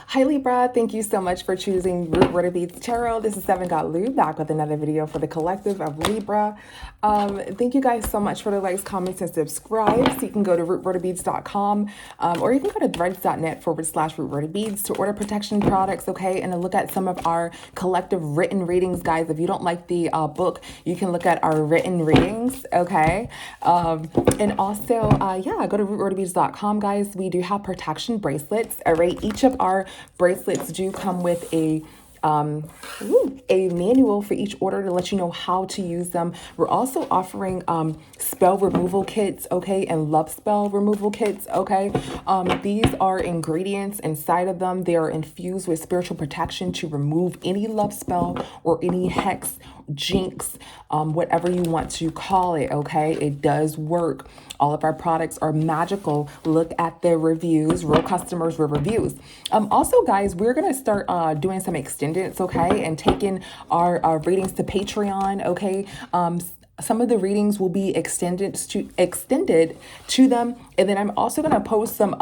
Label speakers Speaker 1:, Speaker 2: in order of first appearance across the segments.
Speaker 1: Hi Libra, thank you so much for choosing Root Word of Beads Tarot. This is Seven Got Lou back with another video for the collective of Libra. Thank you guys so much for the likes, comments, and subscribe. So you can go to rootwordofbeads.com or you can go to threads.net/rootwordofbeads to order protection products, okay? And to look at some of our collective written readings, guys. If you don't like the book, you can look at our written readings, okay? And also, yeah, go to rootwordofbeads.com, guys. We do have protection bracelets, all right? Each of our bracelets do come with a manual for each order to let you know how to use them. We're also offering spell removal kits, okay, and love spell removal kits, okay. These are ingredients inside of them. They are infused with spiritual protection to remove any love spell or any hex, jinx, whatever you want to call it, okay. It does work. All of our products are magical. Look at the reviews, real customers, real reviews. Also, guys, we're going to start doing some extendeds, okay, and taking our readings to Patreon, okay. Some of the readings will be extended to them. And then I'm also going to post some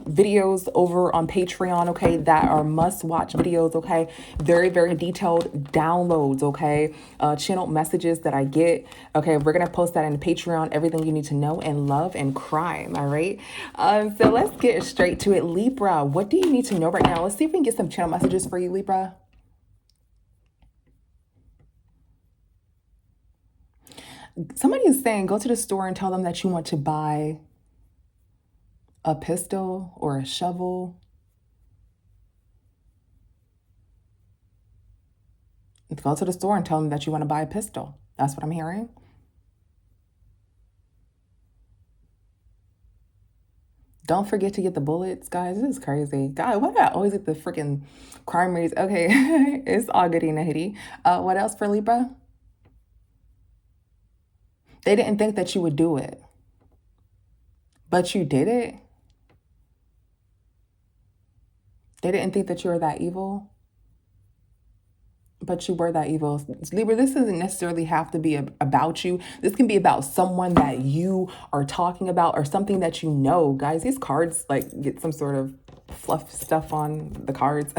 Speaker 1: videos over on Patreon, okay, that are must-watch videos, okay, very, very detailed downloads, okay, channel messages that I get, okay, we're going to post that in Patreon, everything you need to know in love and crime, all right, so let's get straight to it. Libra, what do you need to know right now? Let's see if we can get some channel messages for you, Libra. Somebody is saying, go to the store and tell them that you want to buy a pistol or a shovel. Go to the store and tell them that you want to buy a pistol. That's what I'm hearing. Don't forget to get the bullets, guys. This is crazy. God, why do I always get the freaking crime rates? Okay, it's all goody nitty. What else for Libra? They didn't think that you would do it, but you did it. They didn't think that you were that evil, but you were that evil. Libra, this doesn't necessarily have to be about you. This can be about someone that you are talking about or something that you know. Guys, these cards like get some sort of fluff stuff on the cards.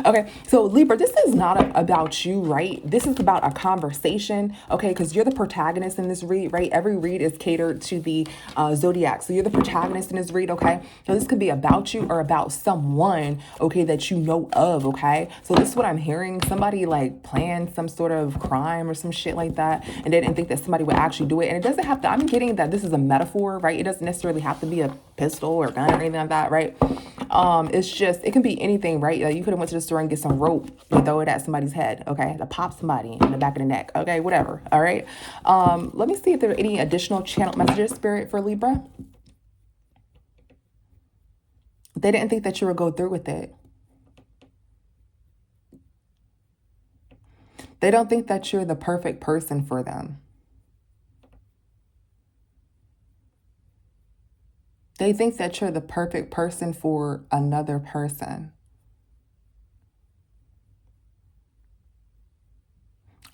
Speaker 1: Okay, so Libra, this is not about you, right? This is about a conversation, okay? Because you're the protagonist in this read, right? Every read is catered to the zodiac. So you're the protagonist in this read, okay? So this could be about you or about someone, okay, that you know of, okay? So this is what I'm hearing. Somebody like planned some sort of crime or some shit like that, and they didn't think that somebody would actually do it. And it doesn't have to, I'm getting that this is a metaphor, right? It doesn't necessarily have to be a pistol or gun or anything like that, right? It's just, it can be anything, right? Like you could have went to the store and get some rope and throw it at somebody's head, okay? To pop somebody in the back of the neck, okay? Whatever, all right? Let me see if there are any additional channel messages, Spirit, for Libra. They didn't think that you would go through with it. They don't think that you're the perfect person for them. They think that you're the perfect person for another person.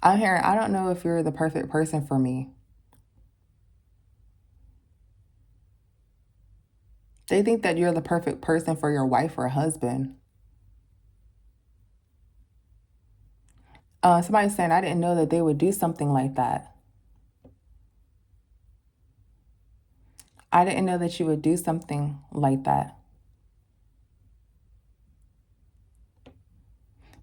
Speaker 1: I'm hearing, I don't know if you're the perfect person for me. They think that you're the perfect person for your wife or husband. Somebody's saying, I didn't know that they would do something like that. I didn't know that you would do something like that.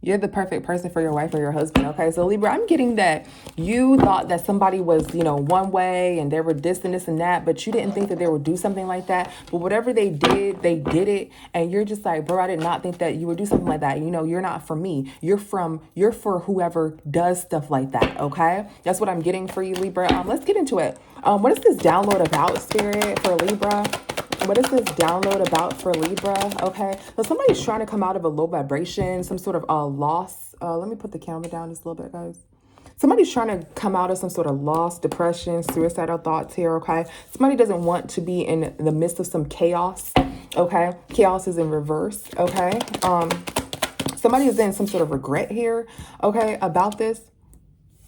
Speaker 1: You're the perfect person for your wife or your husband, okay? So Libra, I'm getting that you thought that somebody was, you know, one way and they were this and this and that, but you didn't think that they would do something like that. But whatever they did it. And you're just like, bro, I did not think that you would do something like that. You know, you're not for me. You're for whoever does stuff like that, okay? That's what I'm getting for you, Libra. Let's get into it. What is this download about, Spirit, for Libra? What is this download about for Libra? Okay, so somebody's trying to come out of a low vibration, some sort of loss. Let me put the camera down just a little bit, guys. Somebody's trying to come out of some sort of loss, depression, suicidal thoughts here, okay? Somebody doesn't want to be in the midst of some chaos, okay? Chaos is in reverse, okay? Somebody is in some sort of regret here, okay, about this.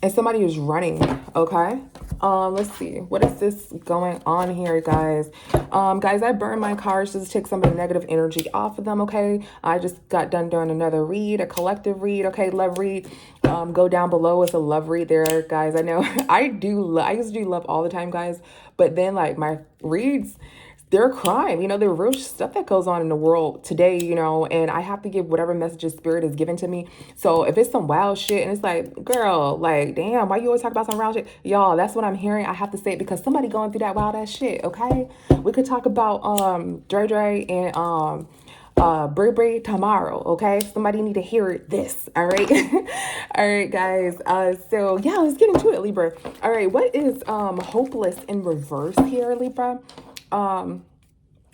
Speaker 1: and somebody is running. Okay. Let's see. What is this going on here, guys? Guys, I burned my cards just to take some of the negative energy off of them. Okay. I just got done doing another read, a collective read. Okay. Love read. Go down below. It's a love read there, guys. I know I used to do love all the time, guys. But then like my reads, they're crime, you know, they're real stuff that goes on in the world today, you know, and I have to give whatever messages spirit is given to me. So if it's some wild shit and it's like, girl, like, damn, why you always talk about some wild shit? Y'all, that's what I'm hearing. I have to say it because somebody going through that wild ass shit, okay? We could talk about Dre Dre and Brie tomorrow, okay? Somebody need to hear this, all right? All right, guys. So yeah, let's get into it, Libra. All right, what is hopeless in reverse here, Libra?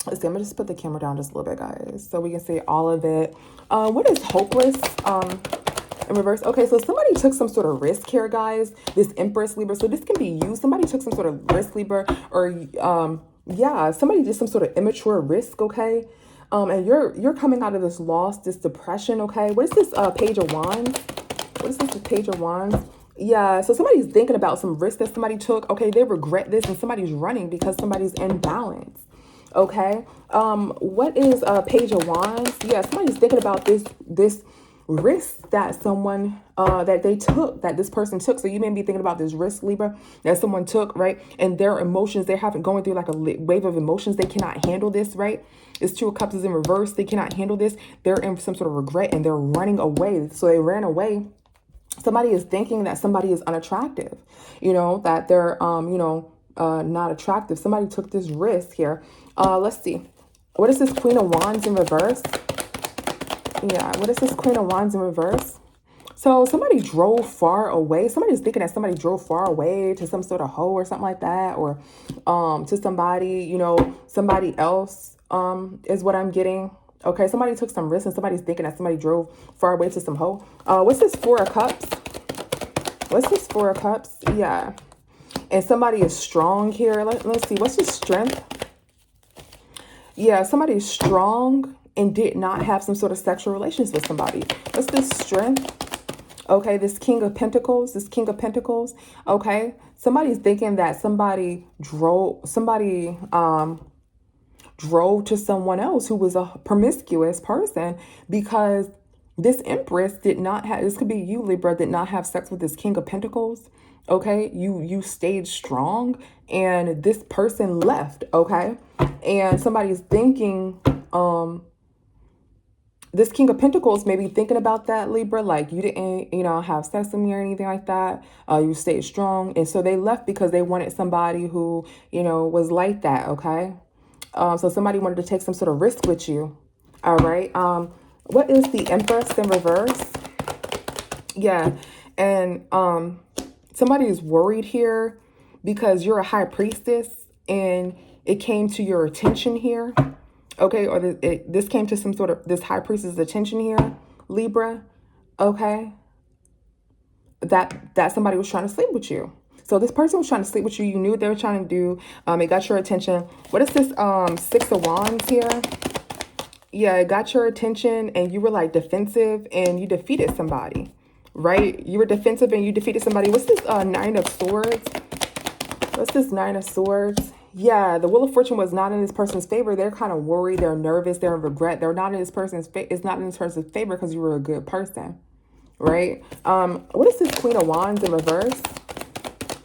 Speaker 1: Let's see, I'm gonna just put the camera down just a little bit, guys, so we can see all of it. What is hopeless in reverse? Okay, so somebody took some sort of risk here, guys. This Empress, Libra. So this can be you. Somebody took some sort of risk, Libra, or yeah, somebody did some sort of immature risk, okay? And you're coming out of this loss, this depression, okay? What is this Page of Wands? What is this Page of Wands? Yeah, so somebody's thinking about some risk that somebody took. Okay, they regret this and somebody's running because somebody's in balance. Okay, what is Page of Wands? Yeah, somebody's thinking about this risk that someone that they took, that this person took. So you may be thinking about this risk, Libra, that someone took, right? And their emotions, they're going through like a wave of emotions. They cannot handle this, right? It's Two of Cups is in reverse. They cannot handle this. They're in some sort of regret and they're running away. So they ran away. Somebody is thinking that somebody is unattractive, you know, that they're, not attractive. Somebody took this risk here. Let's see. What is this Queen of Wands in reverse? Yeah, what is this Queen of Wands in reverse? So somebody drove far away. Somebody's thinking that somebody drove far away to some sort of hoe or something like that. Or to somebody, you know, somebody else is what I'm getting. Okay, somebody took some risk and somebody's thinking that somebody drove far away to some hoe. What's this Four of Cups? What's this Four of Cups? Yeah. And somebody is strong here. Let's see. What's this Strength? Yeah, somebody is strong and did not have some sort of sexual relations with somebody. What's this Strength? Okay, this King of Pentacles. This King of Pentacles. Okay. Somebody's thinking that somebody drove to someone else who was a promiscuous person because this Empress did not have, this could be you, Libra, did not have sex with this King of Pentacles. Okay, you stayed strong and this person left. Okay, and somebody's thinking this King of Pentacles may be thinking about that, Libra, like you didn't, you know, have sex with me or anything like that. You stayed strong, and so they left because they wanted somebody who, you know, was like that. Okay. So somebody wanted to take some sort of risk with you. All right. What is the Empress in reverse? Yeah. And somebody is worried here because you're a high priestess and it came to your attention here. Okay. Or this came to some sort of this high priestess attention here, Libra. Okay. That somebody was trying to sleep with you. So this person was trying to sleep with you. You knew what they were trying to do. It got your attention. What is this Six of Wands here? Yeah, it got your attention and you were like defensive and you defeated somebody, right? You were defensive and you defeated somebody. What's this Nine of Swords? What's this Nine of Swords? Yeah, the Wheel of Fortune was not in this person's favor. They're kind of worried. They're nervous. They're in regret. They're not in this person's it's not in this person's favor because you were a good person, right? What is this Queen of Wands in reverse?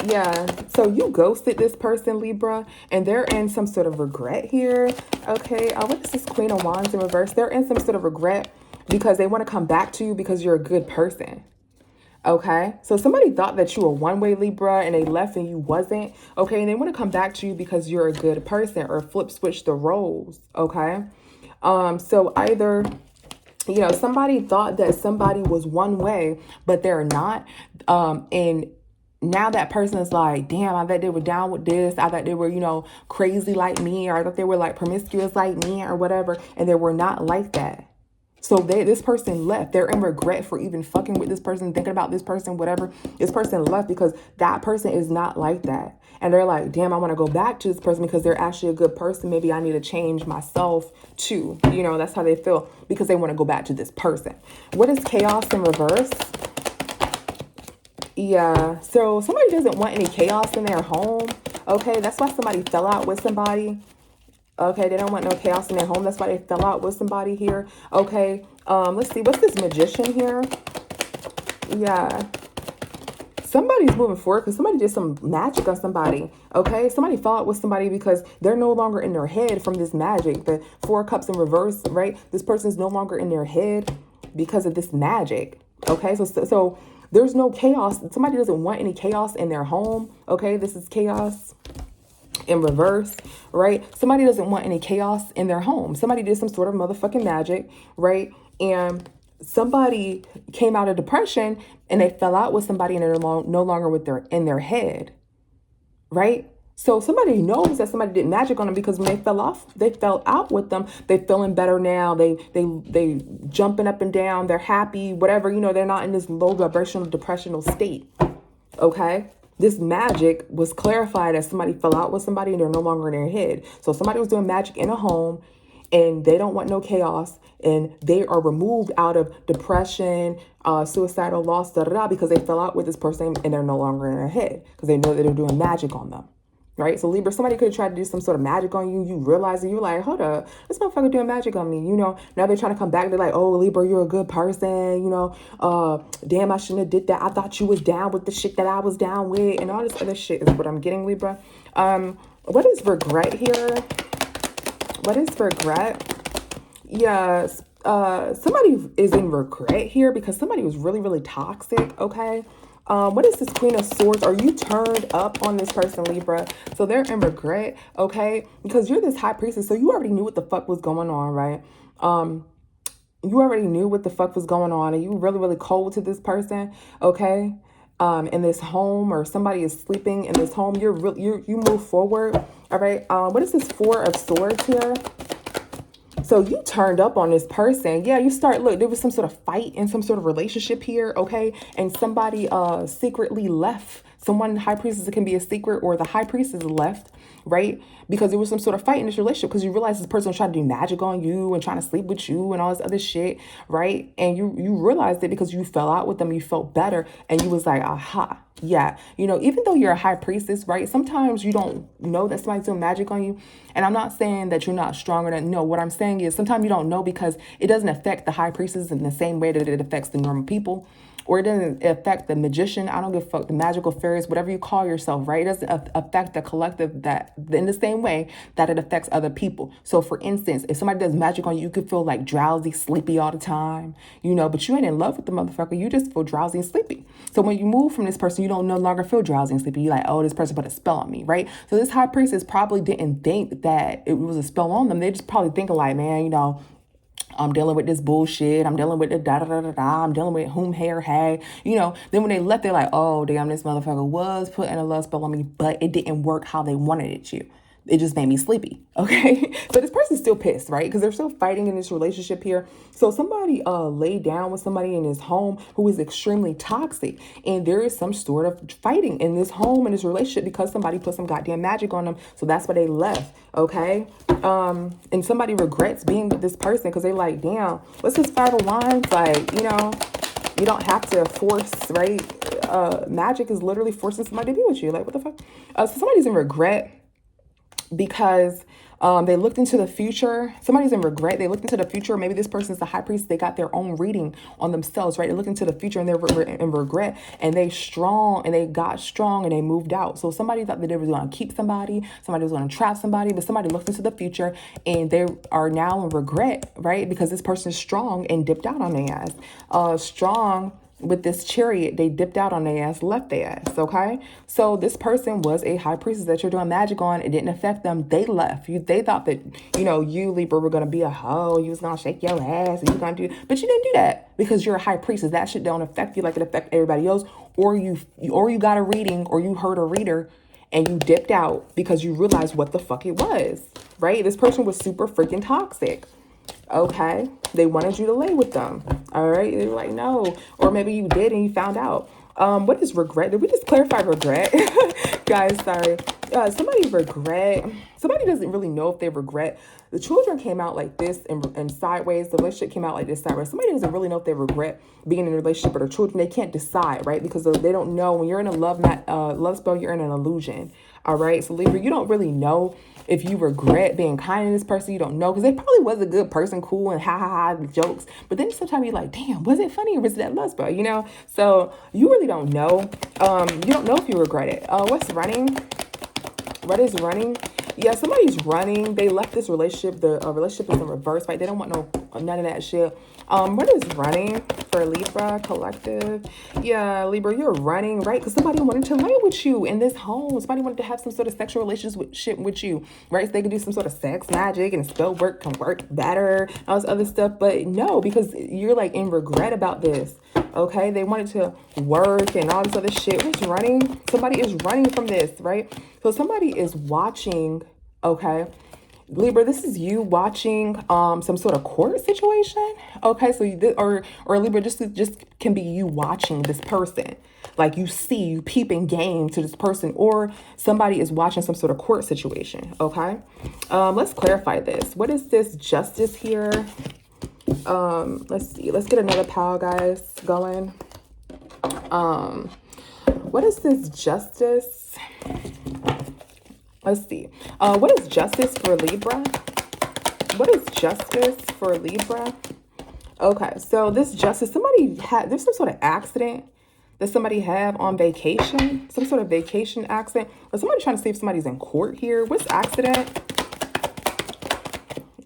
Speaker 1: Yeah, so you ghosted this person, Libra, and they're in some sort of regret here. Okay, what is this Queen of Wands in reverse? They're in some sort of regret because they want to come back to you because you're a good person. Okay, so somebody thought that you were one-way, Libra, and they left and you wasn't. Okay, and they want to come back to you because you're a good person, or flip switch the roles. Okay, so either, you know, somebody thought that somebody was one way, but they're not, and now that person is like, damn, I thought they were down with this. I thought they were, you know, crazy like me, or I thought they were like promiscuous like me or whatever. And they were not like that. So this person left. They're in regret for even fucking with this person, thinking about this person, whatever. This person left because that person is not like that. And they're like, damn, I want to go back to this person because they're actually a good person. Maybe I need to change myself too. You know, that's how they feel because they want to go back to this person. What is Chaos in reverse? Yeah, so somebody doesn't want any chaos in their home. Okay, that's why somebody fell out with somebody. Okay, they don't want no chaos in their home. That's why they fell out with somebody here. Okay, let's see. What's this magician here? Yeah, somebody's moving forward because somebody did some magic on somebody. Okay, somebody fell out with somebody because they're no longer in their head from this magic. The Four of Cups in reverse, right? This person's no longer in their head because of this magic. Okay, so there's no chaos. Somebody doesn't want any chaos in their home. Okay, this is chaos in reverse, right? Somebody doesn't want any chaos in their home. Somebody did some sort of motherfucking magic, right? And somebody came out of depression and they fell out with somebody and they're no longer with in their head, right? So somebody knows that somebody did magic on them because when they fell out with them, they feeling better now. They jumping up and down. They're happy, whatever, they're not in this low vibrational depressional state. Okay. This magic was clarified as somebody fell out with somebody and they're no longer in their head. So somebody was doing magic in a home and they don't want no chaos and they are removed out of depression, suicidal loss, because they fell out with this person and they're no longer in their head because they know that they're doing magic on them. Right? So Libra, somebody could have tried to do some sort of magic on you. You realize it. You're like, hold up, this motherfucker doing magic on me. Now they're trying to come back. They're like, oh, Libra, you're a good person. Damn, I shouldn't have did that. I thought you was down with the shit that I was down with. And all this other shit is what I'm getting, Libra. What is regret here? What is regret? Yes. Somebody is in regret here because somebody was really, really toxic. Okay. What is this Queen of Swords? Are you turned up on this person, Libra? So they're in regret, okay? Because you're this High Priestess, so you already knew what the fuck was going on, right? You already knew what the fuck was going on, and you were really, really cold to this person, okay? In this home, or somebody is sleeping in this home. You move forward, all right? What is this Four of Swords here? So you turned up on this person. Yeah, look, there was some sort of fight in some sort of relationship here, okay? And somebody secretly left. Someone, High Priestess, it can be a secret, or the High Priestess left, right? Because there was some sort of fight in this relationship because you realize this person was trying to do magic on you and trying to sleep with you and all this other shit, right? And you realized it because you fell out with them, you felt better, and you was like, aha, yeah. Even though you're a High Priestess, right? Sometimes you don't know that somebody's doing magic on you. And I'm not saying that you're not stronger than, no, what I'm saying is sometimes you don't know because it doesn't affect the High Priestess in the same way that it affects the normal people. Or it doesn't affect the magician. I don't give a fuck. The magical fairies, whatever you call yourself, right? It doesn't affect the collective that in the same way that it affects other people. So for instance, if somebody does magic on you, you could feel like drowsy, sleepy all the time, but you ain't in love with the motherfucker. You just feel drowsy and sleepy. So when you move from this person, you don't no longer feel drowsy and sleepy. You're like, oh, this person put a spell on me, right? So this High Priestess probably didn't think that it was a spell on them. They just probably thinking like, man, I'm dealing with this bullshit. I'm dealing with the da-da-da-da-da. I'm dealing with whom hair had. Then when they left, they're like, oh, damn, this motherfucker was putting a love spell on me, but it didn't work how they wanted it to. It just made me sleepy, okay? So this person's still pissed, right? Because they're still fighting in this relationship here. So somebody laid down with somebody in his home who is extremely toxic. And there is some sort of fighting in this home, in this relationship, because somebody put some goddamn magic on them. So that's why they left, okay? And somebody regrets being with this person because they're like, damn, what's this Five of Wands? Like, you don't have to force, right? Magic is literally forcing somebody to be with you. Like, what the fuck? So somebody's in regret because they looked into the future. Somebody's in regret. They looked into the future. Maybe this person's the High Priest. They got their own reading on themselves, right? They look into the future and they're in regret, and they got strong and they moved out. So somebody thought that they were going to keep somebody was going to trap somebody, but somebody looked into the future and they are now in regret, right? Because this person is strong and dipped out on their ass. Strong with this Chariot, they dipped out on their ass, left their ass, okay? So this person was a High Priestess that you're doing magic on. It didn't affect them. They left. They thought that, you, Libra, were going to be a hoe. You was going to shake your ass and you going to do, but you didn't do that because you're a High Priestess. That shit don't affect you like it affects everybody else. Or you got a reading, or you heard a reader and you dipped out because you realized what the fuck it was, right? This person was super freaking toxic. Okay, they wanted you to lay with them. All right, they were like, no, or maybe you did and you found out. What is regret? Did we just clarify regret? Guys, sorry. Somebody regret. Somebody doesn't really know if they regret. The children came out like this and sideways. The relationship came out like this sideways. Somebody doesn't really know if they regret being in a relationship with their children. They can't decide, right? Because they don't know. When you're in a love spell, you're in an illusion. All right. So Libra, you don't really know if you regret being kind to this person. You don't know, because they probably was a good person, cool and ha ha ha jokes. But then sometimes you're like, damn, was it funny or was it that love spell? You know. So you really don't know. You don't know if you regret it. What's running? What is running? Yeah, somebody's running. They left this relationship. The relationship is in reverse, right? They don't want none of that shit. What is running for Libra collective? Yeah, Libra, you're running, right? Because somebody wanted to lay with you in this home. Somebody wanted to have some sort of sexual relationship with you, right? So they can do some sort of sex magic and spell work can work better, all this other stuff. But no, because you're like in regret about this. Okay, they wanted to work and all this other shit. What's running? Somebody is running from this, right? So somebody is watching, okay? Libra, this is you watching some sort of court situation. Okay, so or Libra, just can be you watching this person. Like you peeping game to this person, or somebody is watching some sort of court situation. Okay. Let's clarify this. What is this justice here? Let's see. Let's get another pile, guys, going. What is this justice? Let's see. What is justice for Libra? What is justice for Libra? Okay, so this justice, there's some sort of accident that somebody had on vacation, some sort of vacation accident, or somebody trying to see if somebody's in court here. What's accident?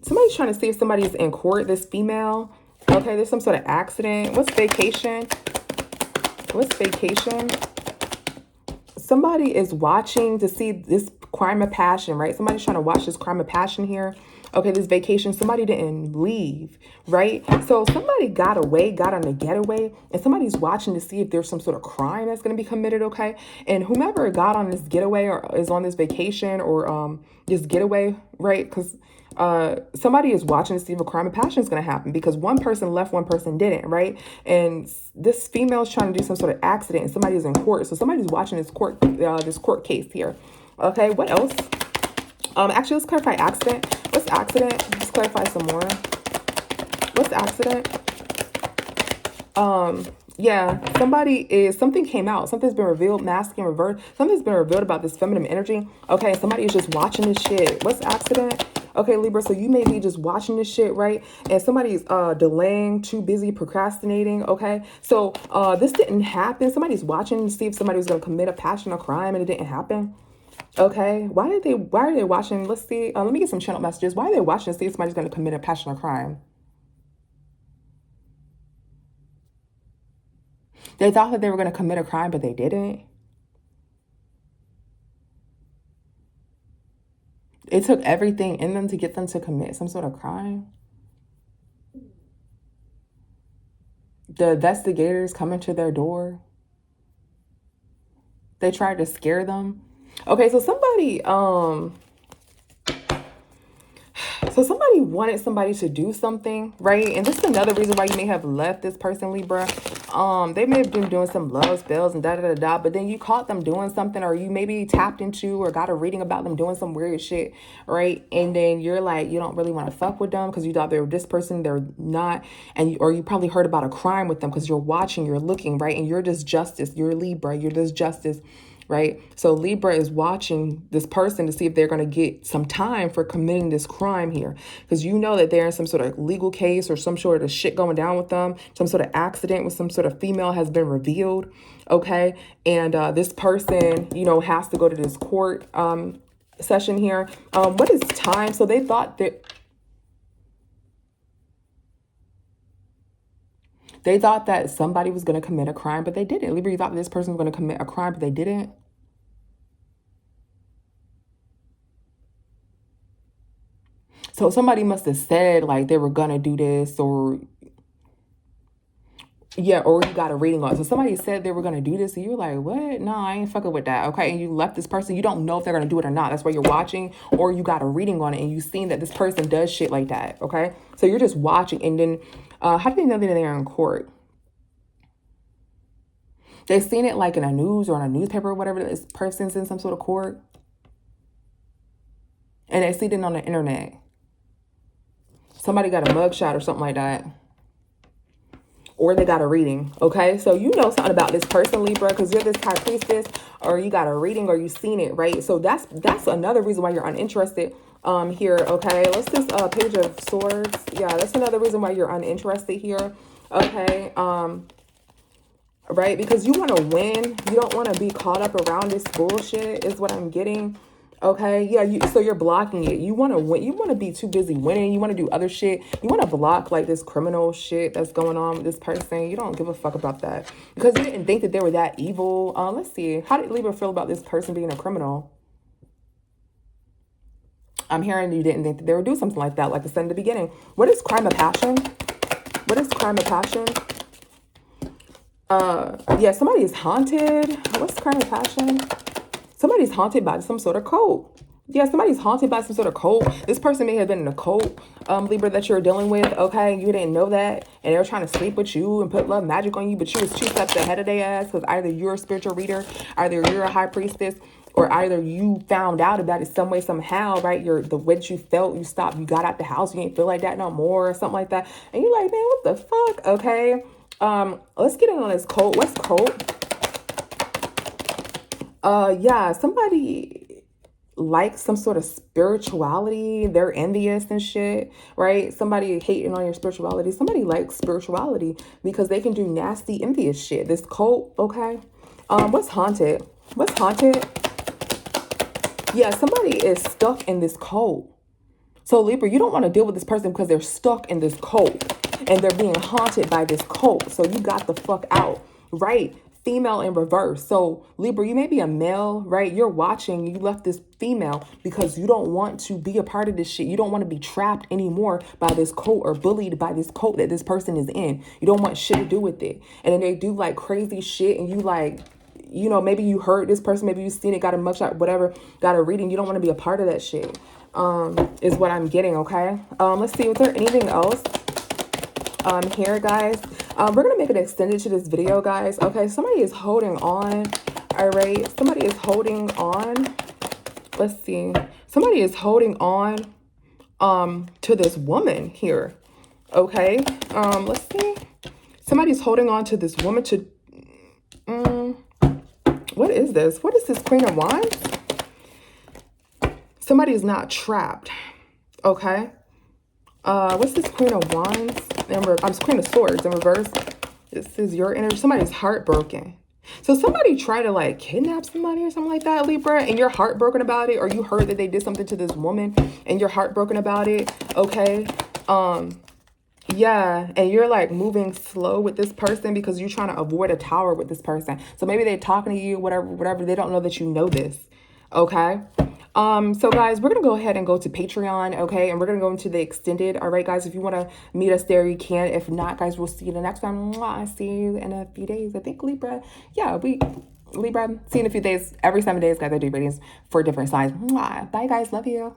Speaker 1: Somebody's trying to see if somebody's in court, this female. Okay, there's some sort of accident. What's vacation? What's vacation? Somebody is watching to see this crime of passion, right? Somebody's trying to watch this crime of passion here. Okay, this vacation, somebody didn't leave, right? So somebody got away, got on a getaway, and somebody's watching to see if there's some sort of crime that's going to be committed, okay? And whomever got on this getaway or is on this vacation or this getaway, right? Because somebody is watching to see if a crime of passion is going to happen, because one person left, one person didn't, right? And this female is trying to do some sort of accident and somebody is in court. So somebody's watching this court case here. Okay, what else? Actually, let's clarify accident. What's accident? Let's clarify some more. What's accident? Yeah, something came out. Something's been revealed, masculine, reversed. Something's been revealed about this feminine energy. Okay, somebody is just watching this shit. What's accident? Okay, Libra, so you may be just watching this shit, right? And somebody's delaying, too busy, procrastinating, okay? So this didn't happen. Somebody's watching to see if somebody was going to commit a passion or crime, and it didn't happen. Okay, why are they watching? Let's see. Let me get some channel messages. Why are they watching to see if somebody's going to commit a passion or crime? They thought that they were going to commit a crime, but they didn't. It took everything in them to get them to commit some sort of crime. The investigators coming to their door. They tried to scare them. Okay, so somebody wanted somebody to do something, right? And this is another reason why you may have left this person, Libra. They may have been doing some love spells and da-da-da-da, but then you caught them doing something, or you maybe tapped into or got a reading about them doing some weird shit, right? And then you're like, you don't really want to fuck with them because you thought they were this person, they're not. Or you probably heard about a crime with them because you're watching, you're looking, right? And you're just justice. You're Libra. You're just justice. Right? So Libra is watching this person to see if they're going to get some time for committing this crime here. Because you know that they're in some sort of legal case or some sort of shit going down with them. Some sort of accident with some sort of female has been revealed. Okay. And this person, has to go to this court session here. What is time? So they thought that... They thought that somebody was going to commit a crime, but they didn't. Libra, you thought that this person was going to commit a crime, but they didn't. So somebody must have said like they were going to do this, or you got a reading on it. So somebody said they were going to do this, and you were like, what? No, I ain't fucking with that. Okay. And you left this person. You don't know if they're going to do it or not. That's why you're watching, or you got a reading on it and you've seen that this person does shit like that. Okay. So you're just watching. And then how do they know that they're in court? They've seen it like in a news or in a newspaper or whatever. This person's in some sort of court. and they seen it on the internet. Somebody got a mugshot or something like that. Or they got a reading, okay? So you know something about this person, Libra, because you're this high priestess, or you got a reading, or you seen it, right? So that's another reason why you're uninterested here, okay? Let's just Page of Swords. Yeah, that's another reason why you're uninterested here, okay? Right? Because you want to win. You don't want to be caught up around this bullshit is what I'm getting. Okay, yeah, so you're blocking it. You want to win. You want to be too busy winning. You want to do other shit. You want to block like this criminal shit that's going on with this person. You don't give a fuck about that because you didn't think that they were that evil. Let's see. How did Libra feel about this person being a criminal? I'm hearing you didn't think that they would do something like that, like I said in the beginning. What is crime of passion? What is crime of passion? Yeah, somebody is haunted. What's crime of passion? Somebody's haunted by some sort of cult. Yeah, somebody's haunted by some sort of cult. This person may have been in a cult, Libra, that you're dealing with, okay? You didn't know that, and they were trying to sleep with you and put love magic on you, but you was 2 steps ahead of their ass because either you're a spiritual reader, either you're a high priestess, or either you found out about it some way, somehow, right? The way that you felt, you stopped, you got out the house, you ain't feel like that no more, or something like that. And you're like, man, what the fuck, okay? Let's get in on this cult. What's cult? Yeah, somebody likes some sort of spirituality. They're envious and shit, right? Somebody hating on your spirituality. Somebody likes spirituality because they can do nasty, envious shit. This cult, okay? What's haunted? What's haunted? Yeah, somebody is stuck in this cult. So Libra, you don't want to deal with this person because they're stuck in this cult and they're being haunted by this cult. So you got the fuck out, right? Female in reverse. So Libra, you may be a male, right? You're watching, you left this female because you don't want to be a part of this shit. You don't want to be trapped anymore by this cult or bullied by this cult that this person is in. You don't want shit to do with it. And then they do like crazy shit and you like, you know, maybe you heard this person, maybe you've seen it, got a mugshot, whatever, got a reading. You don't want to be a part of that shit, is what I'm getting, okay? Let's see, was there anything else here, guys? We're going to make it extended to this video, guys. Okay, somebody is holding on, all right? Somebody is holding on. Let's see. Somebody is holding on to this woman here, okay? Let's see. Somebody's holding on to this woman to... what is this? What is this Queen of Wands? Somebody's not trapped, okay? What's this Queen of Wands? I'm Queen of Swords in reverse. This is your energy. Somebody's heartbroken. So somebody tried to like kidnap somebody or something like that, Libra, and you're heartbroken about it, or you heard that they did something to this woman and you're heartbroken about it, okay? Yeah, and you're like moving slow with this person because you're trying to avoid a tower with this person. So maybe they're talking to you, whatever. They don't know that you know this, okay? So guys, we're going to go ahead and go to Patreon, okay? And we're going to go into the extended. All right, guys, if you want to meet us there, you can. If not, guys, we'll see you the next time. I see you in a few days. I think Libra. Yeah, Libra, see you in a few days. Every 7 days, guys, I do readings for different signs. Bye, guys. Love you.